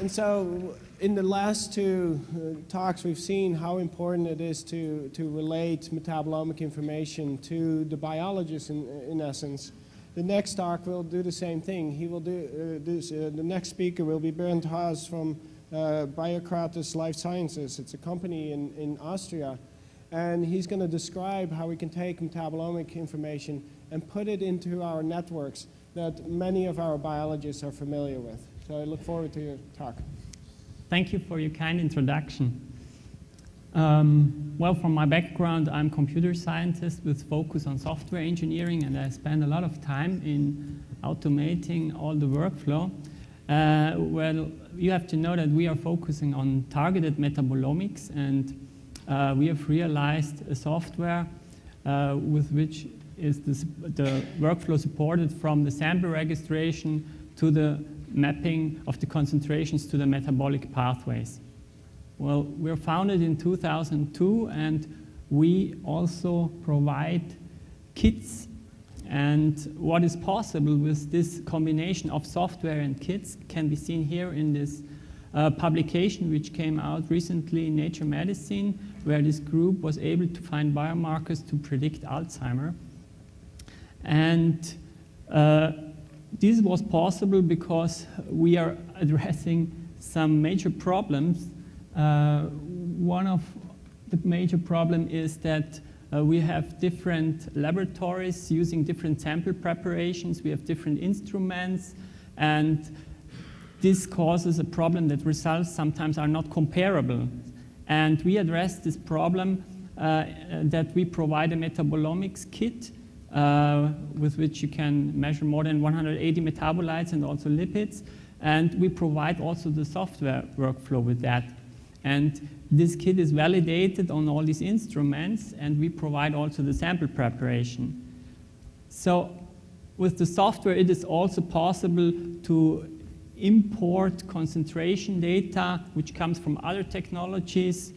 And so in the last two talks, we've seen how important it is to relate metabolomic information to the biologist in essence. The next talk will do the same thing. He will do the next speaker will be Bernd Haas from Biocrates Life Sciences. It's a company in Austria. And he's going to describe how we can take metabolomic information and put it into our networks that many of our biologists are familiar with. So I look forward to your talk. Thank you for your kind introduction. Well, from my background, I'm a computer scientist with focus on software engineering, and I spend a lot of time in automating all the workflow. Well, you have to know that we are focusing on targeted metabolomics, and we have realized a software with which is the workflow supported from the sample registration to the mapping of the concentrations to the metabolic pathways. Well, we were founded in 2002, and we also provide kits. And what is possible with this combination of software and kits can be seen here in this publication which came out recently in Nature Medicine, where this group was able to find biomarkers to predict Alzheimer. And this was possible because we are addressing some major problems. One of the major problems is that we have different laboratories using different sample preparations. We have different instruments, and this causes a problem that results sometimes are not comparable. And we address this problem that we provide a metabolomics kit with which you can measure more than 180 metabolites and also lipids. And we provide also the software workflow with that. And this kit is validated on all these instruments, and we provide also the sample preparation. So with the software, it is also possible to import concentration data, which comes from other technologies.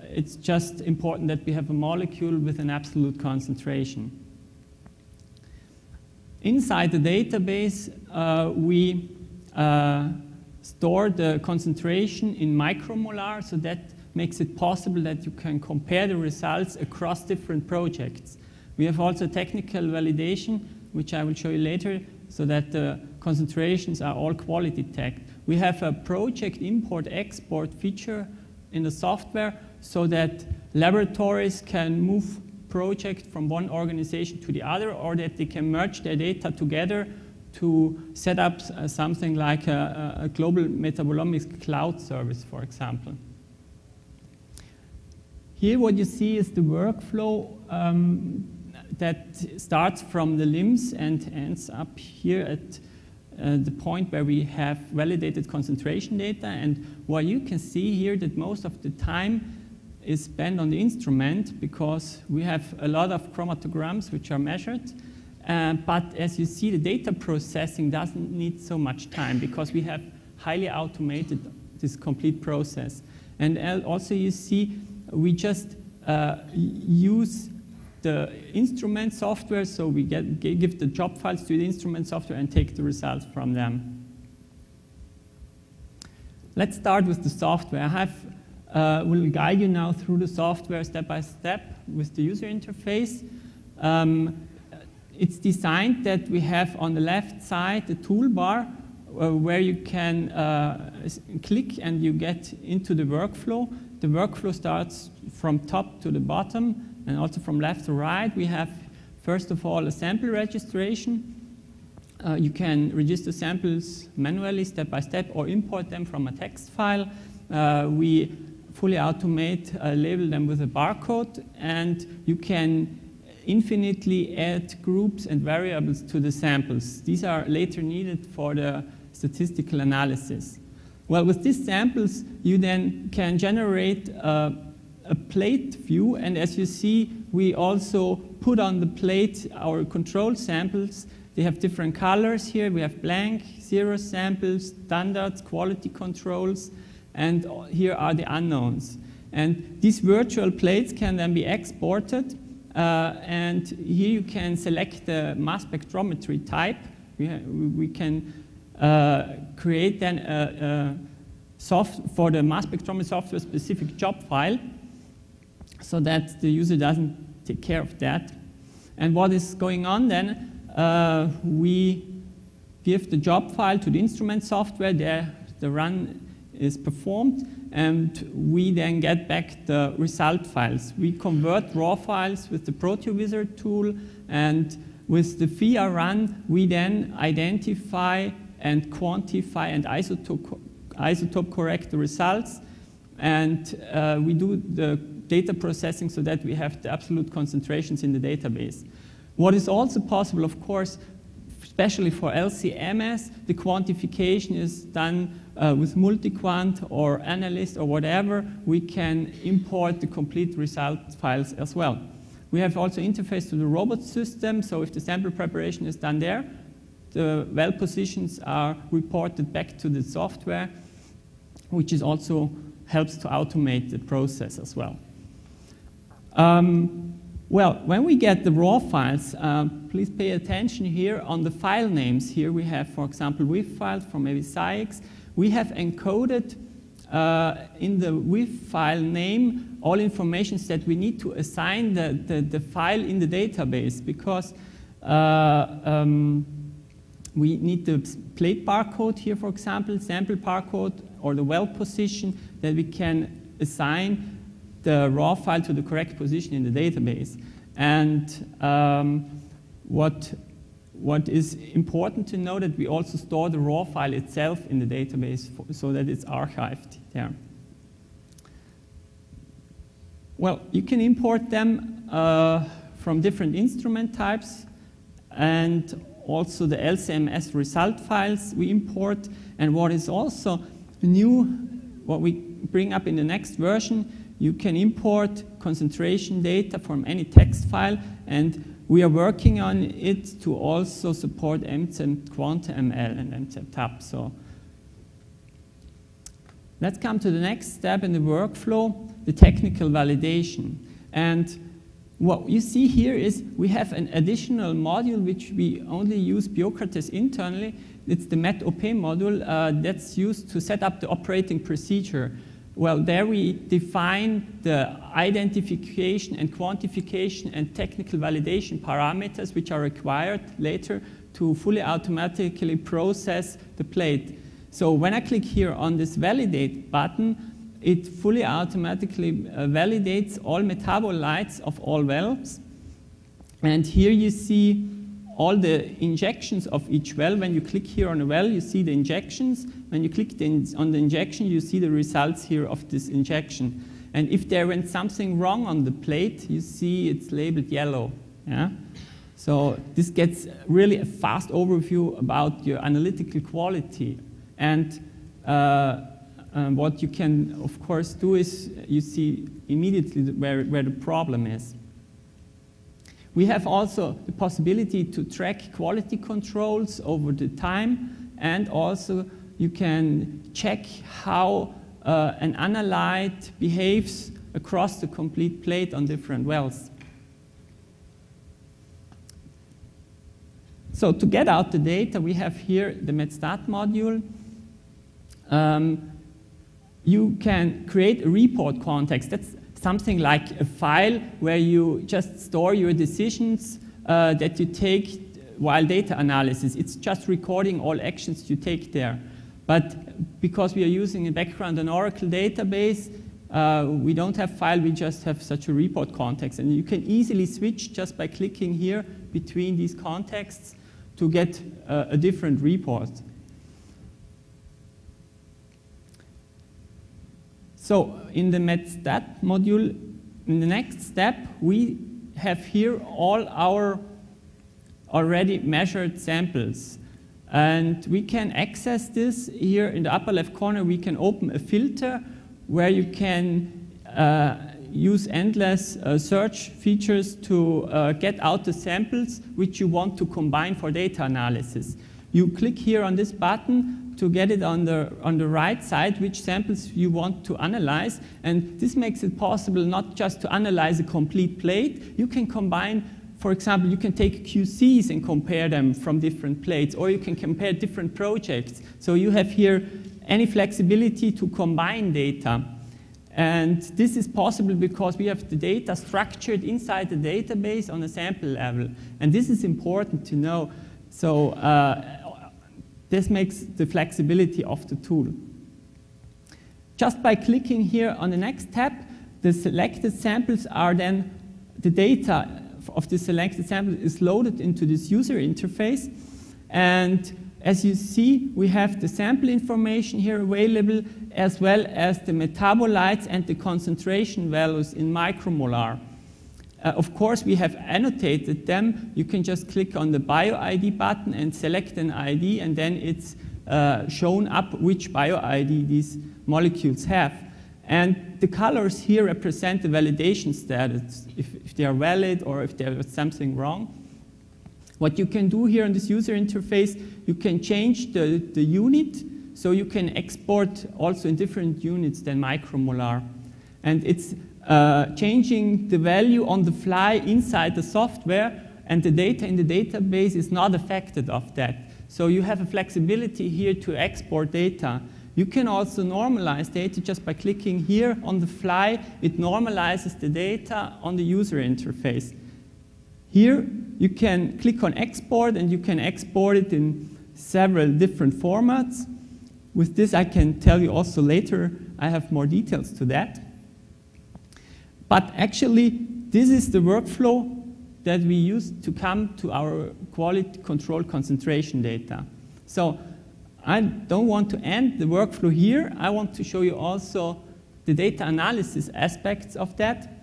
It's just important that we have a molecule with an absolute concentration. Inside the database, we store the concentration in micromolar, so that makes it possible that you can compare the results across different projects. We have also technical validation, which I will show you later, so that the concentrations are all quality tagged. We have a project import-export feature in the software so that laboratories can move project from one organization to the other, or that they can merge their data together to set up something like a global metabolomics cloud service, for example. Here what you see is the workflow that starts from the LIMS and ends up here at the point where we have validated concentration data. And what you can see here that most of the time is spent on the instrument, because we have a lot of chromatograms which are measured. But as you see, the data processing doesn't need so much time, because we have highly automated this complete process. And also you see, we just use the instrument software, so we give the job files to the instrument software and take the results from them. Let's start with the software. I will guide you now through the software step by step with the user interface. It's designed that we have on the left side the toolbar where you can click and you get into the workflow. The workflow starts from top to the bottom and also from left to right. We have, first of all, a sample registration. You can register samples manually, step by step, or import them from a text file. We fully automate, label them with a barcode, and you can infinitely add groups and variables to the samples. These are later needed for the statistical analysis. Well, with these samples, you then can generate a plate view, and as you see, we also put on the plate our control samples. They have different colors here. We have blank, zero samples, standards, quality controls, and here are the unknowns. And these virtual plates can then be exported, and here you can select the mass spectrometry type. We can create then for the mass spectrometry software specific job file, so that the user doesn't take care of that. And what is going on then? We give the job file to the instrument software. There, the run is performed, and we then get back the result files. We convert raw files with the ProteoWizard tool, and with the FIA run, we then identify and quantify and isotope correct the results, and we do the data processing so that we have the absolute concentrations in the database. What is also possible, of course, especially for LC-MS, the quantification is done with Multiquant or Analyst or whatever. We can import the complete result files as well. We have also interface to the robot system, so if the sample preparation is done there, the well positions are reported back to the software, which is also helps to automate the process as well. Well, when we get the raw files, please pay attention here on the file names. Here we have, for example, WIF files from maybe SciEx. We have encoded in the WIF file name all information that we need to assign the file in the database, because we need the plate barcode here, for example, sample barcode, or the well position, that we can assign the raw file to the correct position in the database. And what is important to know, that we also store the raw file itself in the database so that it's archived there. Well, you can import them from different instrument types, and also the LC-MS result files we import. And what is also new, what we bring up in the next version, you can import concentration data from any text file, and we are working on it to also support MZ-QuantML and MZ-TAP. So let's come to the next step in the workflow, the technical validation. And what you see here is we have an additional module which we only use Biocrates internally. It's the MET-OP module that's used to set up the operating procedure. Well, there we define the identification and quantification and technical validation parameters which are required later to fully automatically process the plate. So when I click here on this validate button, it fully automatically validates all metabolites of all wells. And here you see all the injections of each well. When you click here on a well, you see the injections. When you click on the injection, you see the results here of this injection. And if there went something wrong on the plate, you see it's labeled yellow. Yeah? So this gets really a fast overview about your analytical quality. And what you can, of course, do is you see immediately where the problem is. We have also the possibility to track quality controls over the time, and also you can check how an analyte behaves across the complete plate on different wells. So to get out the data, we have here the MetStat module. You can create a report context. That's something like a file where you just store your decisions that you take while data analysis. It's just recording all actions you take there. But because we are using in background an Oracle database, we don't have file, we just have such a report context. And you can easily switch just by clicking here between these contexts to get a different report. So in the MetStat module, in the next step, we have here all our already measured samples. And we can access this here in the upper left corner. We can open a filter where you can use endless search features to get out the samples which you want to combine for data analysis. You click here on this button to get it on the right side, which samples you want to analyze. And this makes it possible not just to analyze a complete plate. You can combine, for example, you can take QCs and compare them from different plates, or you can compare different projects. So you have here any flexibility to combine data. And this is possible because we have the data structured inside the database on a sample level. And this is important to know. So this makes the flexibility of the tool. Just by clicking here on the next tab, the selected samples are then, the data of the selected sample is loaded into this user interface. And as you see, we have the sample information here available, as well as the metabolites and the concentration values in micromolar. Of course, we have annotated them. You can just click on the BioID button and select an ID, and then it's shown up which BioID these molecules have. And the colors here represent the validation status, if they are valid or if there is something wrong. What you can do here in this user interface, you can change the unit, so you can export also in different units than micromolar. And it's changing the value on the fly inside the software, and the data in the database is not affected of that. So you have a flexibility here to export data. You can also normalize data just by clicking here on the fly. It normalizes the data on the user interface. Here, you can click on export, and you can export it in several different formats. With this, I can tell you also later, I have more details to that. But actually, this is the workflow that we use to come to our quality control concentration data. So I don't want to end the workflow here. I want to show you also the data analysis aspects of that.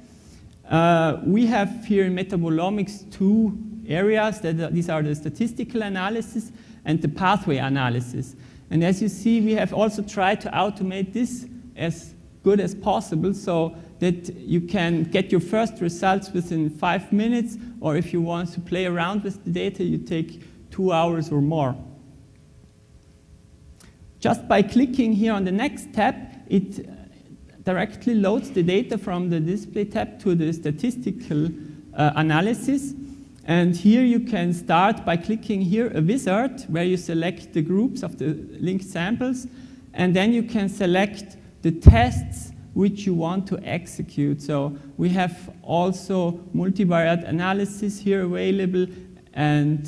We have here in Metabolomics two areas. These are the statistical analysis and the pathway analysis. And as you see, we have also tried to automate this as good as possible so that you can get your first results within 5 minutes, or if you want to play around with the data, you take 2 hours or more. Just by clicking here on the next tab, it directly loads the data from the display tab to the statistical analysis. And here you can start by clicking here a wizard where you select the groups of the linked samples, and then you can select the tests which you want to execute. So we have also multivariate analysis here available, and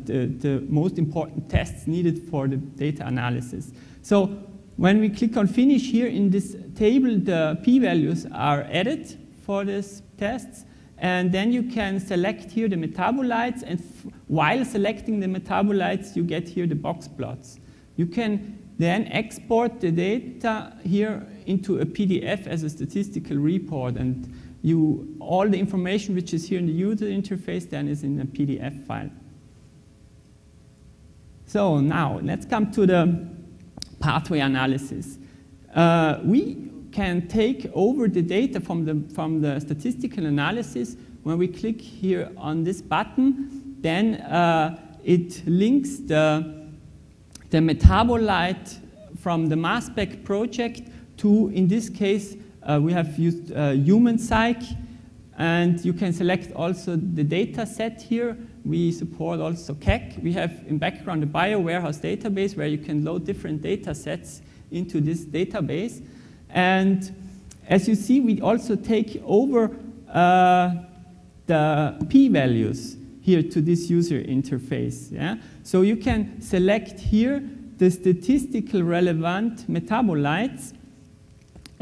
the most important tests needed for the data analysis. So when we click on finish here in this table, the p-values are added for these tests, and then you can select here the metabolites, and while selecting the metabolites, you get here the box plots. You can then export the data here into a PDF as a statistical report, and all the information which is here in the user interface then is in a PDF file. So now let's come to the pathway analysis. We can take over the data from the statistical analysis. When we click here on this button, then it links the metabolite from the mass spec project to, in this case, we have used human psych, and you can select also the data set here. We support also CAC. We have in background a bio warehouse database where you can load different data sets into this database. And as you see, we also take over the p-values here to this user interface. Yeah? So you can select here the statistical relevant metabolites,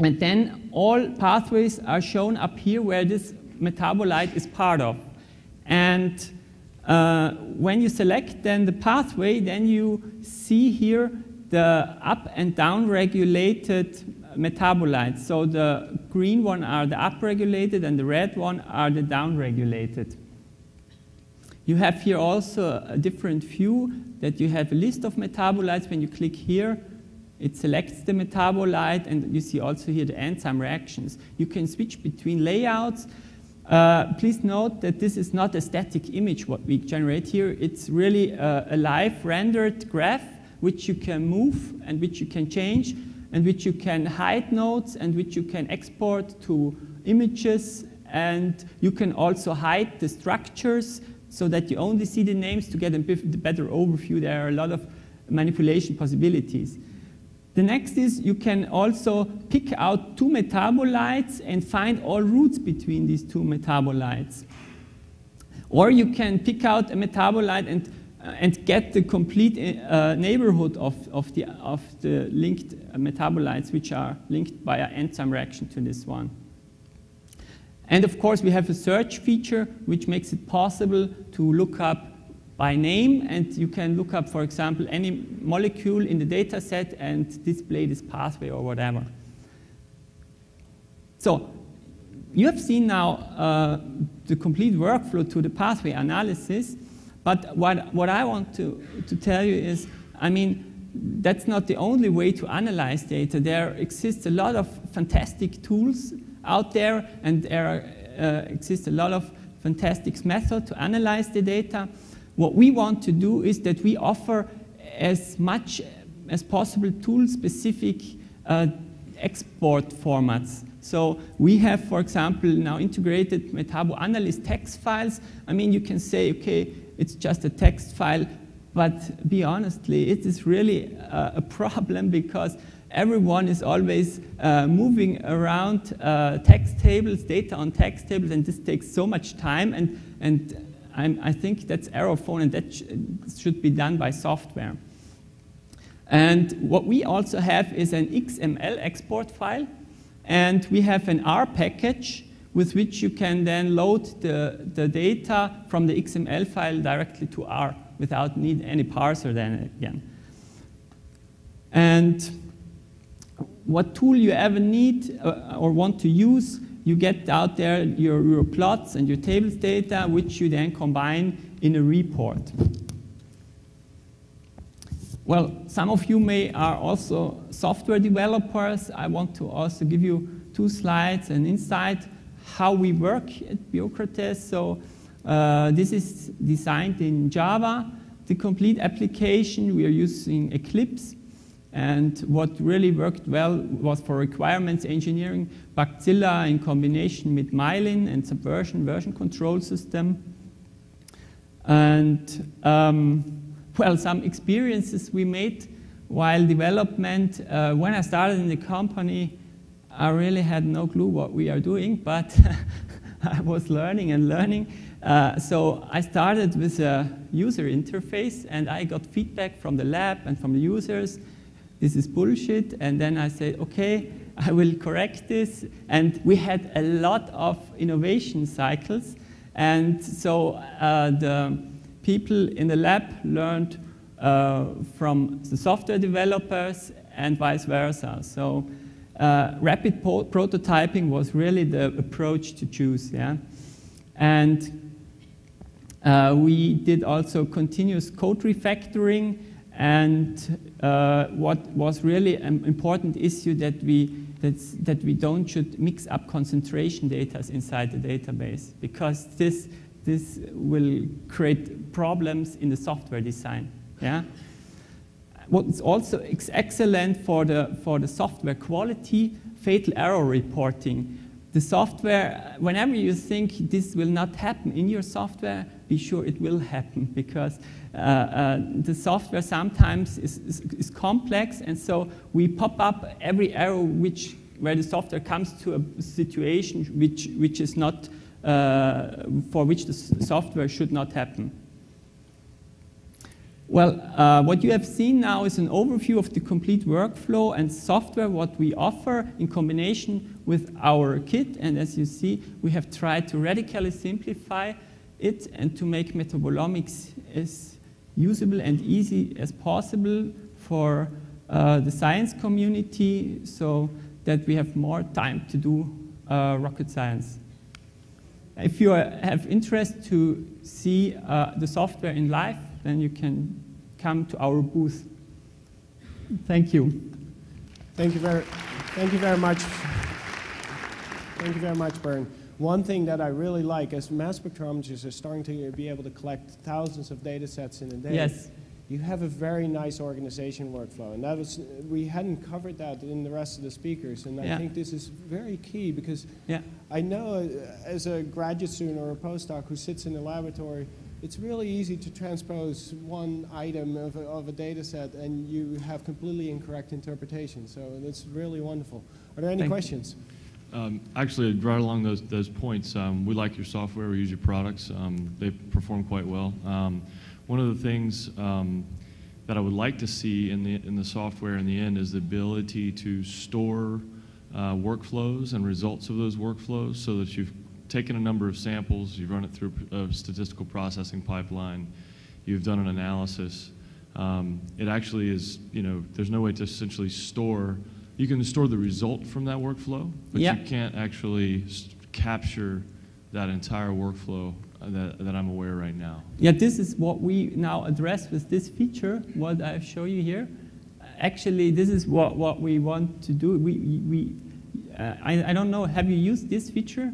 and then all pathways are shown up here where this metabolite is part of. And when you select then the pathway, then you see here the up and down regulated metabolites. So the green one are the upregulated and the red one are the downregulated. You have here also a different view that you have a list of metabolites. When you click here, it selects the metabolite, and you see also here the enzyme reactions. You can switch between layouts. Please note that this is not a static image what we generate here. It's really a live rendered graph which you can move and which you can change and which you can hide nodes and which you can export to images, and you can also hide the structures so that you only see the names to get a better overview. There are a lot of manipulation possibilities. The next is you can also pick out two metabolites and find all routes between these two metabolites. Or you can pick out a metabolite and get the complete neighborhood of the linked metabolites, which are linked by an enzyme reaction to this one. And of course, we have a search feature, which makes it possible to look up by name, and you can look up, for example, any molecule in the data set and display this pathway or whatever. So you have seen now the complete workflow to the pathway analysis, but what I want to tell you is, I mean, that's not the only way to analyze data. There exists a lot of fantastic tools out there, and there exists a lot of fantastic methods to analyze the data. What we want to do is that we offer as much as possible tool-specific export formats. So we have, for example, now integrated MetaboAnalyst text files. I mean, you can say, okay, it's just a text file, but be honestly, it is really a problem because everyone is always moving around text tables, data on text tables, and this takes so much time, and I think that's error-prone, and that should be done by software. And what we also have is an XML export file, and we have an R package with which you can then load the data from the XML file directly to R without need any parser then again. And what tool you ever need or want to use, you get out there your plots and your tables data, which you then combine in a report. Well, some of you are also software developers. I want to also give you 2 slides and insight how we work at Biocrates. So this is designed in Java. The complete application, we are using Eclipse. And what really worked well was for requirements engineering, Bactilla in combination with Mylin and Subversion version control system. And well, some experiences we made while development. When I started in the company, I really had no clue what we are doing, but I was learning and learning. So I started with a user interface, and I got feedback from the lab and from the users. This is bullshit, and then I said, okay, I will correct this. And we had a lot of innovation cycles, and so the people in the lab learned from the software developers and vice versa. So rapid prototyping was really the approach to choose, yeah? And we did also continuous code refactoring. And what was really an important issue that we don't should mix up concentration data inside the database, because this will create problems in the software design. Yeah. What's also excellent for the software quality, fatal error reporting. The software, whenever you think this will not happen in your software, be sure it will happen, because the software sometimes is complex, and so we pop up every error where the software comes to a situation which is not for which the software should not happen. Well, what you have seen now is an overview of the complete workflow and software, what we offer in combination with our kit. And as you see, we have tried to radically simplify it and to make metabolomics as usable and easy as possible for the science community, so that we have more time to do rocket science. If you have interest to see the software in live, then you can come to our booth. Thank you. Thank you very much. Thank you very much, Bernd. One thing that I really like, as mass spectrometrists are starting to be able to collect thousands of data sets in a day, yes, you have a very nice organization workflow. And that was, we hadn't covered that in the rest of the speakers. And I think this is very key, because I know as a graduate student or a postdoc who sits in the laboratory, it's really easy to transpose one item of a data set and you have completely incorrect interpretation. So that's really wonderful. Are there any questions? Actually, right along those points, we like your software, we use your products. They perform quite well. One of the things that I would like to see in the software in the end is the ability to store workflows and results of those workflows, so that you've taken a number of samples, you've run it through a statistical processing pipeline, you've done an analysis. It actually is, there's no way to essentially store. You can store the result from that workflow, but you can't actually capture that entire workflow that I'm aware right now. Yeah, this is what we now address with this feature, what I show you here. Actually, this is what we want to do. I don't know, have you used this feature?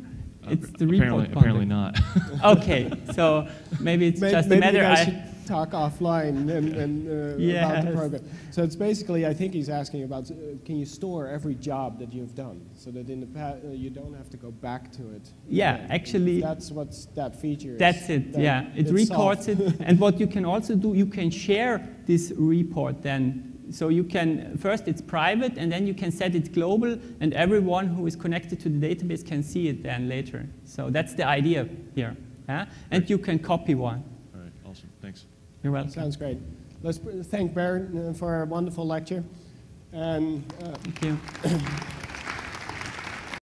It's the report apparently not. Okay, so maybe it's just a matter. I should talk offline about the program. So it's basically, I think he's asking about, can you store every job that you've done, so that in the past you don't have to go back to it? Yeah, actually. That's what that feature is. That's it, yeah. It records it. And what you can also do, you can share this report then. So you can, first it's private, and then you can set it global, and everyone who is connected to the database can see it then later. So that's the idea here. And you can copy one. All right, awesome, thanks. You're welcome. Sounds great. Let's thank Bernd for a wonderful lecture. And, thank you.